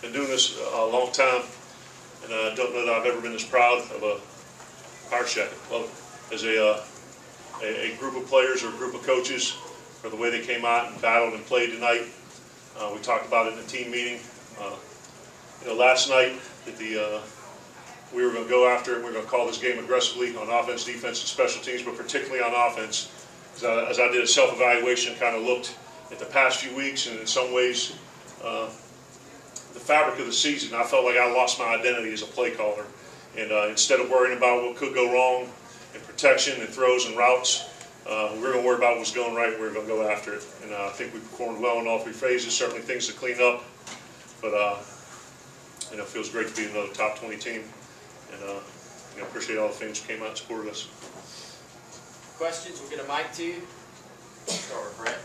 been doing this a long time, and I don't know that I've ever been as proud of a Power Shack. Well, as a group of players or a group of coaches for the way they came out and battled and played tonight. We talked about it in the team meeting. Last night that we were going to go after it. We're going to call this game aggressively on offense, defense, and special teams, but particularly on offense. As I did a self-evaluation, kind of looked at the past few weeks, and in some ways, the fabric of the season, I felt like I lost my identity as a play caller. And instead of worrying about what could go wrong in protection and throws and routes, we were going to worry about what's going right, and we were going to go after it. And I think we performed well in all three phases. Certainly things to clean up, but it feels great to be another top 20 team. And appreciate all the fans who came out and supported us. Questions? We'll get a mic to you. Start with Brett.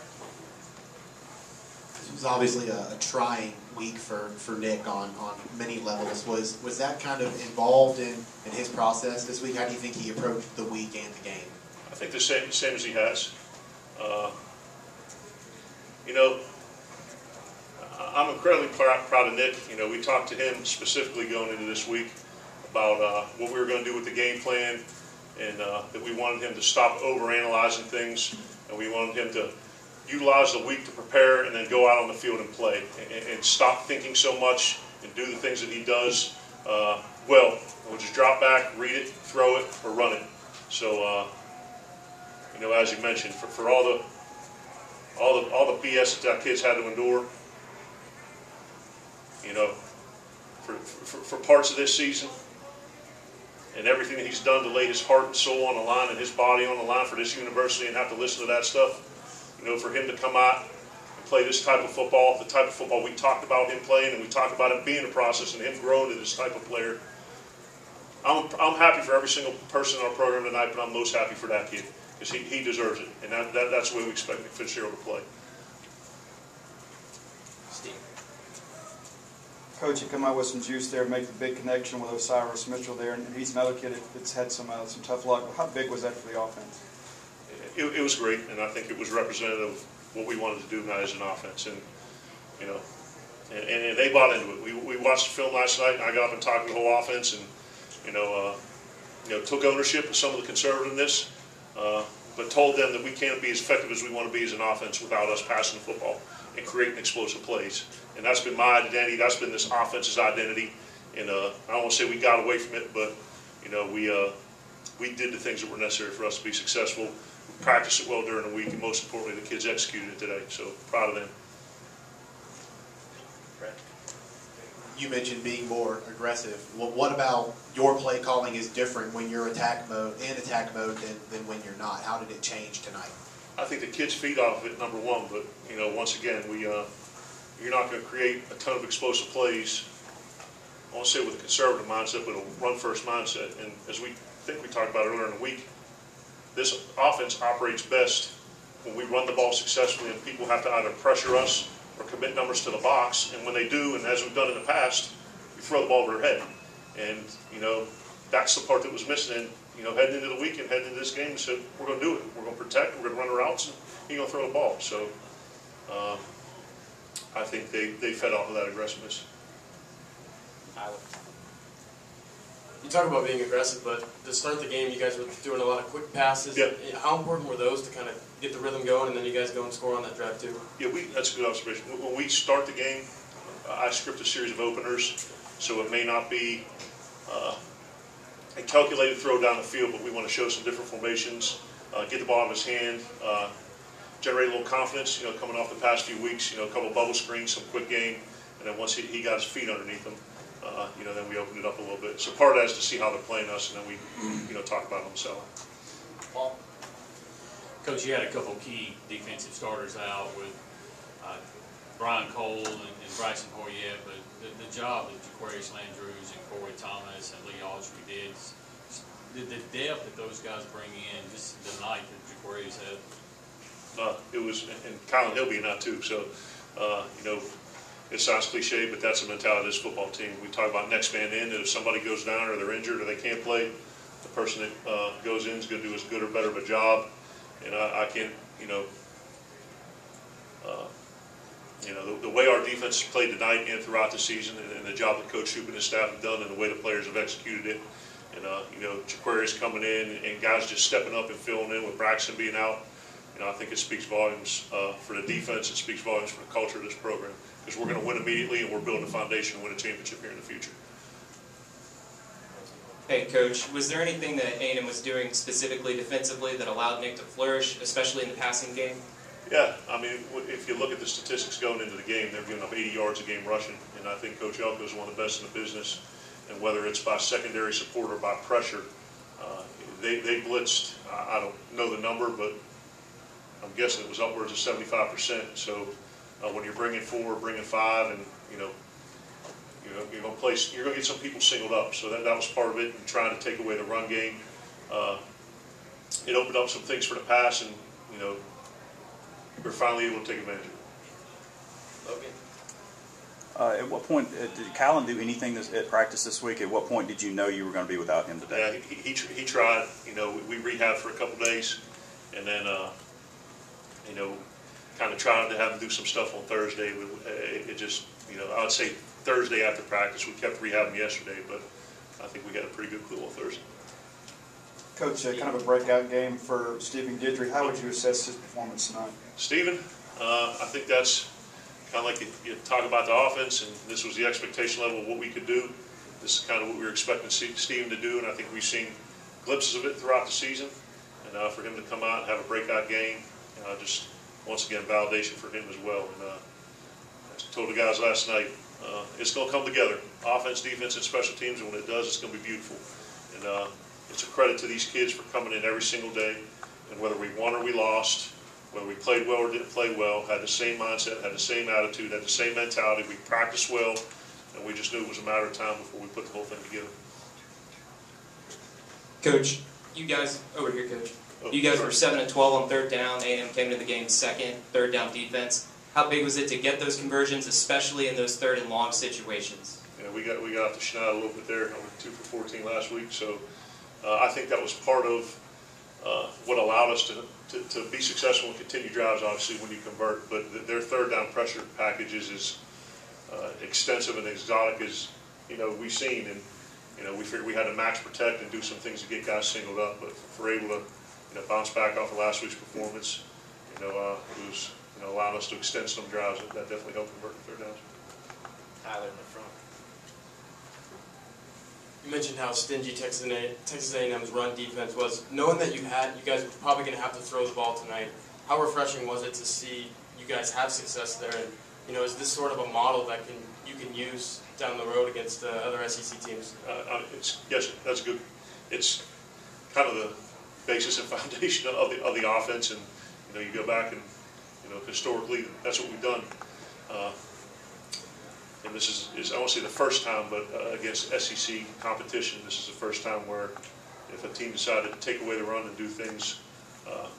This was obviously a trying week for Nick on many levels. Was that kind of involved in his process this week? How do you think he approached the week and the game? I think the same as he has. I'm incredibly proud of Nick. We talked to him specifically going into this week about what we were going to do with the game plan, and that we wanted him to stop overanalyzing things, and we wanted him to utilize the week to prepare and then go out on the field and play, and stop thinking so much and do the things that he does well. We'll just drop back, read it, throw it, or run it. So, as you mentioned, for all the BS that kids had to endure, for parts of this season, and everything that he's done to lay his heart and soul on the line and his body on the line for this university and have to listen to that stuff, for him to come out and play this type of football, the type of football we talked about him playing, and we talked about him being a process and him growing to this type of player. I'm happy for every single person in our program tonight, but I'm most happy for that kid because he deserves it, and that's the way we expect Fitzgerald to play. Steve. Coach, you come out with some juice there, make the big connection with Osiris Mitchell there, and he's another kid that's had some tough luck. How big was that for the offense? It was great, and I think it was representative of what we wanted to do now as an offense, and and they bought into it. We watched the film last night, and I got up and talked to the whole offense, and took ownership of some of the conservativeness, but told them that we can't be as effective as we want to be as an offense without us passing the football and creating explosive plays. And that's been my identity. That's been this offense's identity. And I don't want to say we got away from it, but we did the things that were necessary for us to be successful. We practiced it well during the week, and most importantly, the kids executed it today. So proud of them. You mentioned being more aggressive. Well, what about your play calling is different when you're in attack mode than when you're not? How did it change tonight? I think the kids feed off of it, number one. But once again, you're not going to create a ton of explosive plays. I won't say with a conservative mindset, but a run-first mindset. And as we talked about earlier in the week, this offense operates best when we run the ball successfully, and people have to either pressure us or commit numbers to the box. And when they do, and as we've done in the past, we throw the ball over their head. And that's the part that was missing. And heading into the weekend, heading into this game, we said we're going to do it. We're going to protect. We're going to run the routes, and he's going to throw the ball. So I think they fed off of that aggressiveness. You talk about being aggressive, but to start the game, you guys were doing a lot of quick passes. Yeah. How important were those to kind of get the rhythm going, and then you guys go and score on that drive too? Yeah, that's a good observation. When we start the game, I script a series of openers, so it may not be a calculated throw down the field, but we want to show some different formations, get the ball out of his hand, generate a little confidence, coming off the past few weeks, a couple of bubble screens, some quick game, and then once he got his feet underneath him, then we opened it up a little bit. So part of that is to see how they're playing us, and then we, talk about themselves. Paul? Coach, you had a couple key defensive starters out with Brian Cole and Bryson Poyet, but the job that Jaquarius Landrews and Corey Thomas and Lee Autry did, the depth that those guys bring in, just the night that Jaquarius had. It was, and Colin Hilby now too, so, it sounds cliche, but that's the mentality of this football team. We talk about next man in, that if somebody goes down or they're injured or they can't play, the person that goes in is going to do as good or better of a job. And I can't, you know, the way our defense has played tonight and throughout the season, and the job that Coach Shoup and his staff have done, and the way the players have executed it, and you know, Jaquarius coming in and guys just stepping up and filling in with Braxton being out. You know, I think it speaks volumes for the defense. It speaks volumes for the culture of this program, because we're going to win immediately, and we're building a foundation to win a championship here in the future. Hey, Coach, was there anything that A&M was doing specifically defensively that allowed Nick to flourish, especially in the passing game? Yeah, I mean, if you look at the statistics going into the game, they're giving up 80 yards a game rushing, and I think Coach Elko is one of the best in the business. And whether it's by secondary support or by pressure, they blitzed. I don't know the number, but I'm guessing it was upwards of 75%. So when you're bringing 4, bringing 5, and you're going to get some people singled up. So that was part of it, and trying to take away the run game. It opened up some things for the pass, and we're finally able to take advantage of it. Logan? At what point did Kylan do anything at practice this week? At what point did you know you were going to be without him today? Yeah, he tried. We rehabbed for a couple days, and then kind of tried to have him do some stuff on Thursday. It just I would say Thursday after practice. We kept rehabbing yesterday, but I think we got a pretty good clue on Thursday. Coach, kind of a breakout game for Stephen Guidry. How would you assess his performance tonight? Stephen, I think that's kind of like you talk about the offense, and this was the expectation level of what we could do. This is kind of what we were expecting Stephen to do, and I think we've seen glimpses of it throughout the season. And for him to come out and have a breakout game, just once again validation for him as well. And I told the guys last night, it's going to come together. Offense, defense, and special teams, and when it does, it's going to be beautiful. And it's a credit to these kids for coming in every single day, and whether we won or we lost, whether we played well or didn't play well, had the same mindset, had the same attitude, had the same mentality. We practiced well, and we just knew it was a matter of time before we put the whole thing together. Coach, you guys, over here, Coach. You guys were 7 and 12 on third down. A&M came into the game second, third down defense. How big was it to get those conversions, especially in those third and long situations? Yeah, we got off the schneid a little bit there. I went 2 for 14 last week, so I think that was part of what allowed us to be successful and continue drives, obviously, when you convert. But their third down pressure package is as extensive and exotic as we've seen. And we figured we had to max protect and do some things to get guys singled up. But if we're able to bounce back off of last week's performance, it was allowing us to extend some drives. That definitely helped convert the third downs. Tyler in the front. You mentioned how stingy Texas A&M's run defense was. Knowing that you guys were probably going to have to throw the ball tonight, how refreshing was it to see you guys have success there? And is this sort of a model that you can use down the road against other SEC teams? Yes, that's good. It's kind of the basis and foundation of the offense, and you go back and historically that's what we've done. And this is I won't say the first time, but against SEC competition, this is the first time where if a team decided to take away the run and do things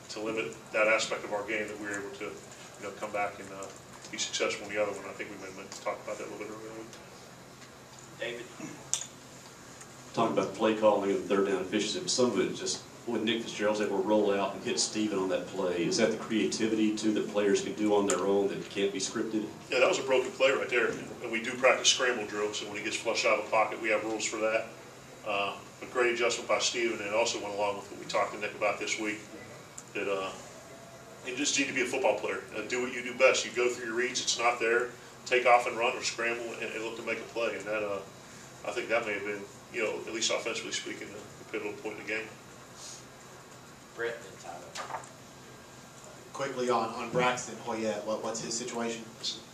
to limit that aspect of our game, that we were able to come back and be successful in the other one. I think we meant to talk about that a little bit earlier. David? Talking about the play calling and third down efficiency, but some of it just when Nick Fitzgerald's able to roll out and hit Stephen on that play, is that the creativity too that players can do on their own that can't be scripted? Yeah, that was a broken play right there, and we do practice scramble drills, so when he gets flushed out of the pocket, we have rules for that. A great adjustment by Stephen, and it also went along with what we talked to Nick about this week, that you just need to be a football player. Do what you do best. You go through your reads, it's not there, take off and run or scramble and look to make a play, and that I think that may have been, at least offensively speaking, the pivotal point in the game. Brett and Tyler. Quickly on Braxton Hoyette, what's his situation?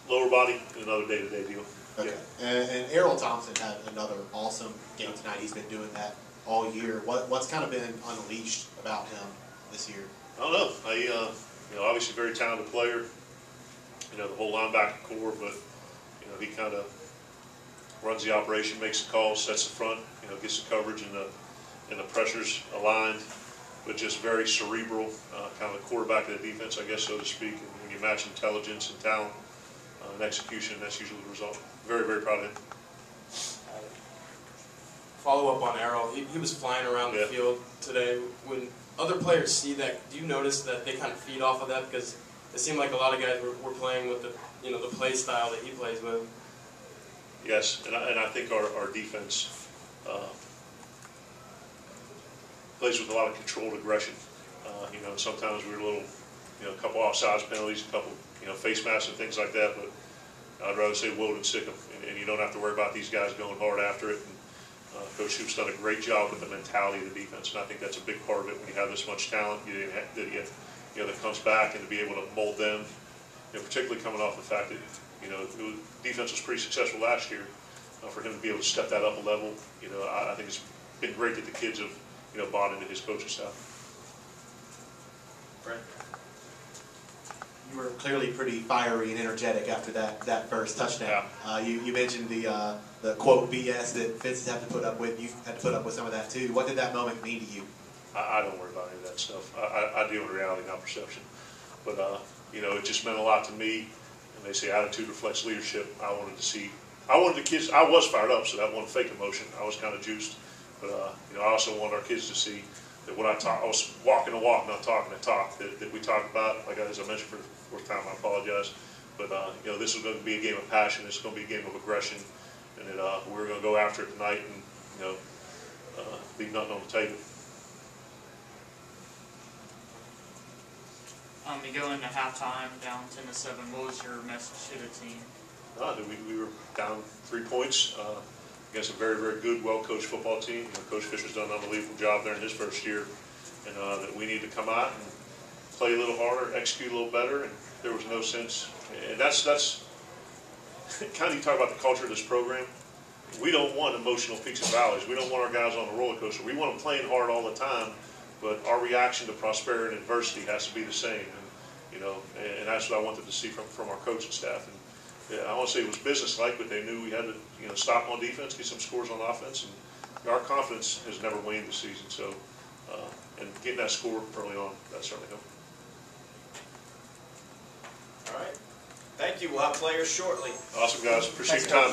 Lower body, another day-to-day deal. Okay. Yeah. And Errol Thompson had another awesome game tonight. He's been doing that all year. What's kind of been unleashed about him this year? I don't know. Obviously very talented player. The whole linebacker core, but he kind of runs the operation, makes the calls, sets the front, gets the coverage and the pressures aligned. But just very cerebral, kind of the quarterback of the defense, I guess, so to speak. And when you match intelligence and talent and execution, that's usually the result. Very, very proud of him. Follow up on Errol. He was flying around the field today. When other players see that, do you notice that they kind of feed off of that? Because it seemed like a lot of guys were playing with the the play style that he plays with. Yes, and I think our defense plays with a lot of controlled aggression. Sometimes we're a little, a couple offsides penalties, a couple, face masks and things like that, but I'd rather say woe than sick 'em, and you don't have to worry about these guys going hard after it. And Coach Shoop's done a great job with the mentality of the defense, and I think that's a big part of it when you have this much talent that comes back, and to be able to mold them, particularly coming off the fact that defense was pretty successful last year. For him to be able to step that up a level, I think it's been great that the kids have bought into his coaching staff. Brent? You were clearly pretty fiery and energetic after that first touchdown. You mentioned the quote BS that Fitz had to put up with. You had to put up with some of that too. What did that moment mean to you? I don't worry about any of that stuff. I deal with reality, not perception. But it just meant a lot to me. And they say attitude reflects leadership. I wanted the kids. I was fired up, so that wasn't fake emotion. I was kind of juiced. But I also want our kids to see that when I was walking the walk, not talking the talk. That we talked about. Like as I mentioned for the fourth time, I apologize. But this is going to be a game of passion. This is going to be a game of aggression, and that we're going to go after it tonight and leave nothing on the table. You go into halftime down 10-7. What was your message to the team? We were down 3 points against a very, very good, well-coached football team. Coach Fisher's done an unbelievable job there in his first year, and that we need to come out and play a little harder, execute a little better, and there was no sense. And that's kind of, you talk about the culture of this program. We don't want emotional peaks and valleys. We don't want our guys on the roller coaster. We want them playing hard all the time, but our reaction to prosperity and adversity has to be the same. And that's what I wanted to see from our coaching staff. And I want to say it was businesslike, but they knew we had to stop on defense, get some scores on offense, and our confidence has never waned this season. So, and getting that score early on, that certainly helped. All right. Thank you. We'll have players shortly. Awesome, guys. Appreciate your time.